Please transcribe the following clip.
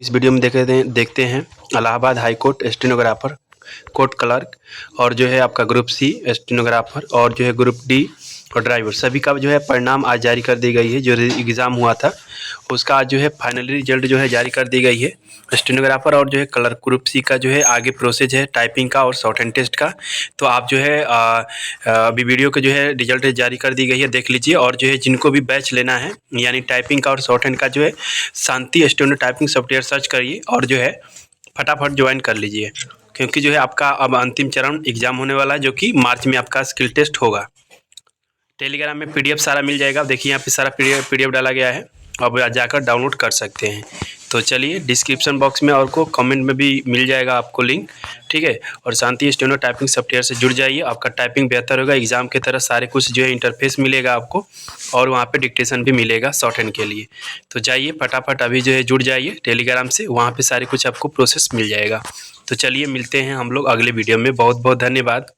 इस वीडियो में देखते हैं Allahabad high court stenographer, court clerk और जो है आपका ग्रुप सी स्टेनोग्राफर और जो है ग्रुप डी और ड्राइवर सभी का जो है परिणाम आज जारी कर दी गई है। जो एग्ज़ाम हुआ था उसका आज जो है फाइनली रिजल्ट जो है जारी कर दी गई है। स्टेनोग्राफर और जो है क्लर्क ग्रुप सी का जो है आगे प्रोसेस है टाइपिंग का और शॉर्ट हैंड टेस्ट का। तो आप जो है अभी वीडियो का जो है रिजल्ट जारी कर दी गई है, देख लीजिए। और जो है जिनको भी बैच लेना है यानी टाइपिंग का और शॉर्ट हैंड का जो है शांति स्टेनो टाइपिंग सॉफ्टवेयर सर्च करिए और जो है फटाफट ज्वाइन कर लीजिए, क्योंकि जो है आपका अब अंतिम चरण एग्ज़ाम होने वाला है जो कि मार्च में आपका स्किल टेस्ट होगा। टेलीग्राम में पीडीएफ सारा मिल जाएगा। देखिए यहाँ पे सारा पीडीएफ डाला गया है, अब जाकर डाउनलोड कर सकते हैं। तो चलिए डिस्क्रिप्शन बॉक्स में और को कमेंट में भी मिल जाएगा आपको लिंक, ठीक है। और शांति स्टेनो टाइपिंग सॉफ्टवेयर से जुड़ जाइए, आपका टाइपिंग बेहतर होगा। एग्ज़ाम की तरह सारे कुछ जो है इंटरफेस मिलेगा आपको और वहाँ पे डिक्टेशन भी मिलेगा शॉर्ट हैंड के लिए। तो जाइए फटाफट अभी जो है जुड़ जाइए टेलीग्राम से, वहाँ पे सारे कुछ आपको प्रोसेस मिल जाएगा। तो चलिए मिलते हैं हम लोग अगले वीडियो में। बहुत बहुत धन्यवाद।